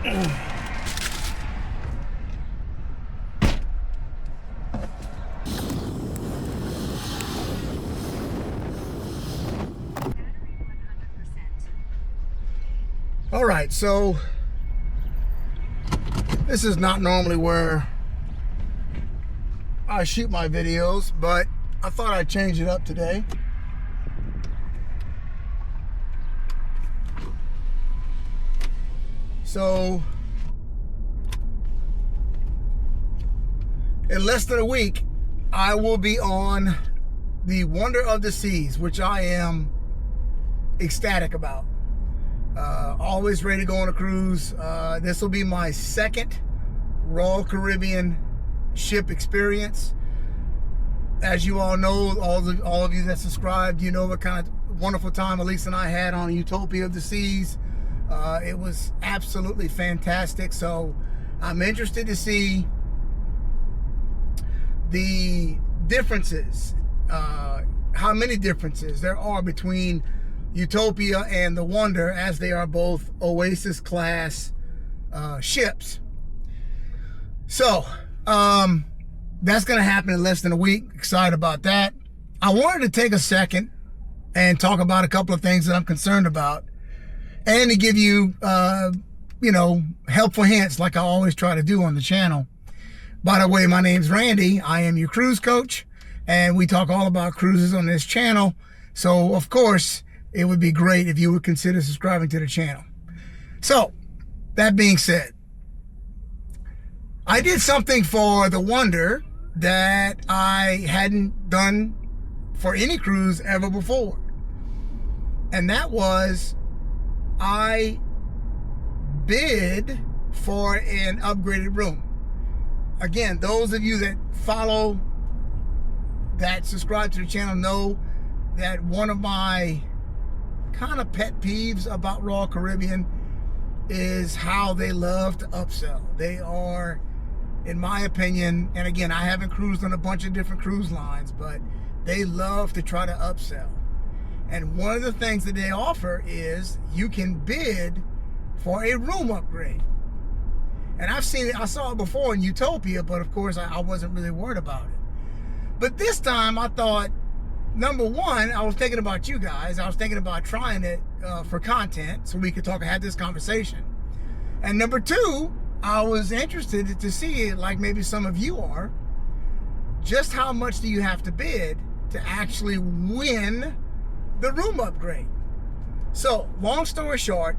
All right, so this is not normally where I shoot my videos, but I thought I'd change it up today. So in less than a week, I will be on the Wonder of the Seas, which I am ecstatic about. Always ready to go on a cruise. This will be my second Royal Caribbean ship experience. As you all know, all of you that subscribed, you know what kind of wonderful time Elise and I had on Utopia of the Seas. It was absolutely fantastic. So I'm interested to see the differences, how many differences there are between Utopia and the Wonder, as they are both Oasis class ships. So that's going to happen in less than a week. Excited about that. I wanted to take a second and talk about a couple of things that I'm concerned about, and to give you helpful hints like I always try to do on the channel. By the way, my name's Randy. I am your cruise coach, and we talk all about cruises on this channel. So of course, it would be great if you would consider subscribing to the channel. So, that being said, I did something for the Wonder that I hadn't done for any cruise ever before. And that was, I bid for an upgraded room. Again, those of you that follow, that subscribe to the channel, know that one of my kind of pet peeves about Royal Caribbean is how they love to upsell. They are, in my opinion, and again, I haven't cruised on a bunch of different cruise lines, but they love to try to upsell. And one of the things that they offer is you can bid for a room upgrade. And I've seen it, I saw it before in Utopia, but of course I wasn't really worried about it. But this time I thought, number one, I was thinking about you guys. I was thinking about trying it for content so we could talk and have this conversation. And number two, I was interested to see, like maybe some of you are, just how much do you have to bid to actually win the room upgrade. So, long story short,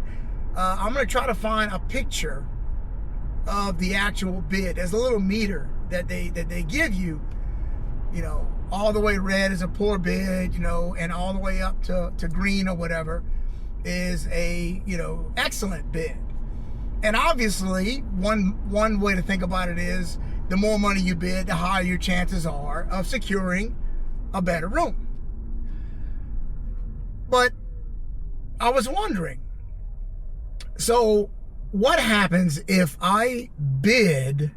I'm going to try to find a picture of the actual bid. There's a little meter that they give you, all the way red is a poor bid, and all the way up to green or whatever is a, excellent bid. And obviously, one way to think about it is the more money you bid, the higher your chances are of securing a better room. But I was wondering, so what happens if I bid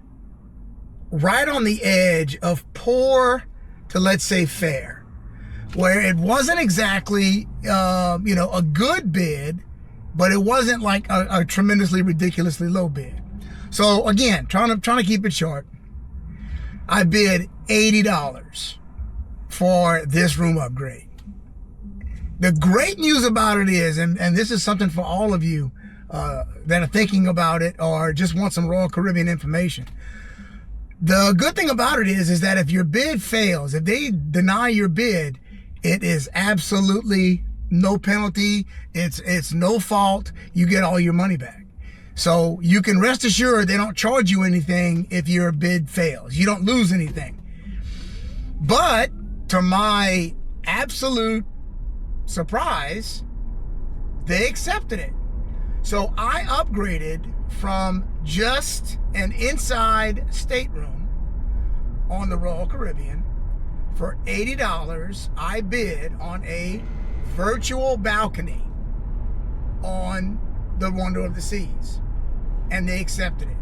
right on the edge of poor to, let's say, fair, where it wasn't exactly, a good bid, but it wasn't like a tremendously, ridiculously low bid. So again, trying to keep it short, I bid $80 for this room upgrade. The great news about it is, and this is something for all of you that are thinking about it or just want some Royal Caribbean information. The good thing about it is that if your bid fails, if they deny your bid, it is absolutely no penalty. It's no fault. You get all your money back. So you can rest assured they don't charge you anything if your bid fails. You don't lose anything. But to my absolute surprise, they accepted it. So I upgraded from just an inside stateroom on the Royal Caribbean. For $80, I bid on a virtual balcony on the Wonder of the Seas, and they accepted it.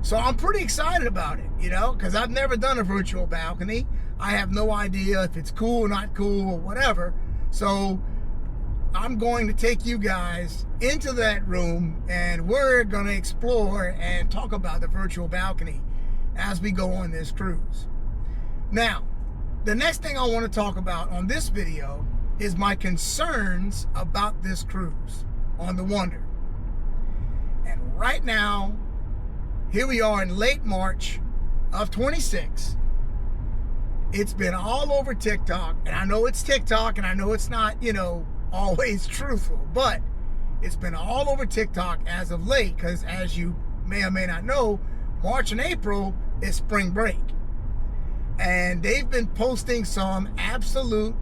So I'm pretty excited about it, because I've never done a virtual balcony. I have no idea if it's cool or not cool or whatever. So I'm going to take you guys into that room, and we're going to explore and talk about the virtual balcony as we go on this cruise. Now, the next thing I want to talk about on this video is my concerns about this cruise on the Wonder. And right now, here we are in late March of 26. It's been all over TikTok, and I know it's TikTok, and I know it's not, always truthful, but it's been all over TikTok as of late, because as you may or may not know, March and April is spring break. And they've been posting some absolutely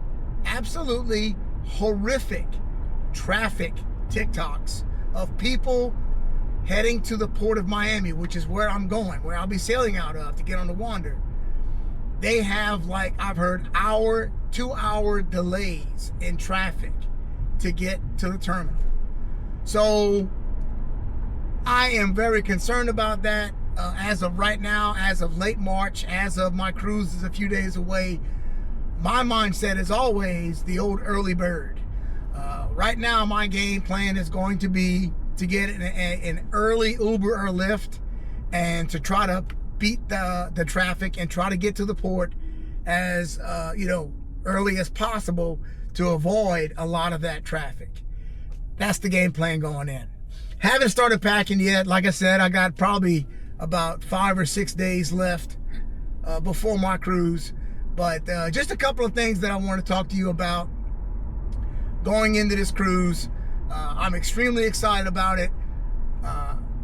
horrific traffic TikToks of people heading to the port of Miami, which is where I'm going, where I'll be sailing out of to get on the Wonder. They have, like, I've heard 2-hour delays in traffic to get to the terminal. So I am very concerned about that. As of right now, as of late March, as of my cruise is a few days away, my mindset is always the old early bird. Right now, my game plan is going to be to get an early Uber or Lyft and to try to beat the traffic and try to get to the port as early as possible to avoid a lot of that traffic. That's the game plan going in. Haven't started packing yet. Like I said, I got probably about 5 or 6 days left before my cruise. But just a couple of things that I want to talk to you about going into this cruise. I'm extremely excited about it.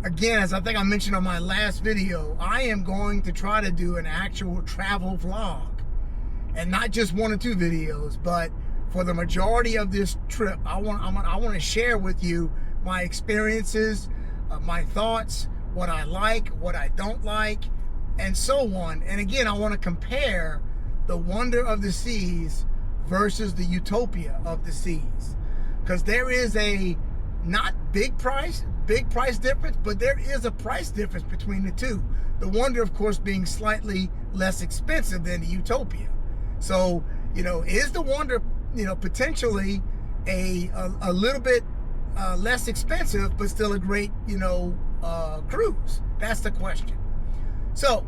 Again, as I think I mentioned on my last video, I am going to try to do an actual travel vlog. And not just 1 or 2 videos, but for the majority of this trip, I want to share with you my experiences, my thoughts, what I like, what I don't like, and so on. And again, I want to compare the Wonder of the Seas versus the Utopia of the Seas, because there is a not big price difference, but there is a price difference between the two. The Wonder, of course, being slightly less expensive than the Utopia. So, is the Wonder, potentially a little bit less expensive, but still a great, cruise? That's the question. So,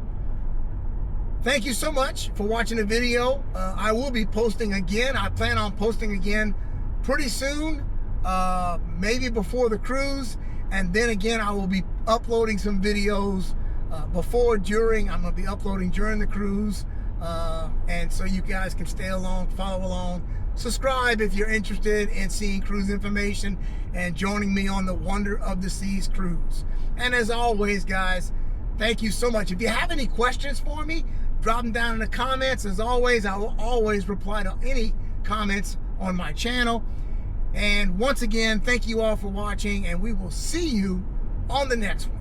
thank you so much for watching the video. I will be posting again. I plan on posting again pretty soon, maybe before the cruise. And then again, I will be uploading some videos before, during. I'm going to be uploading during the cruise. And so you guys can stay along, follow along. Subscribe if you're interested in seeing cruise information and joining me on the Wonder of the Seas cruise. And as always, guys, thank you so much. If you have any questions for me, drop them down in the comments. As always, I will always reply to any comments on my channel. And once again, thank you all for watching, and we will see you on the next one.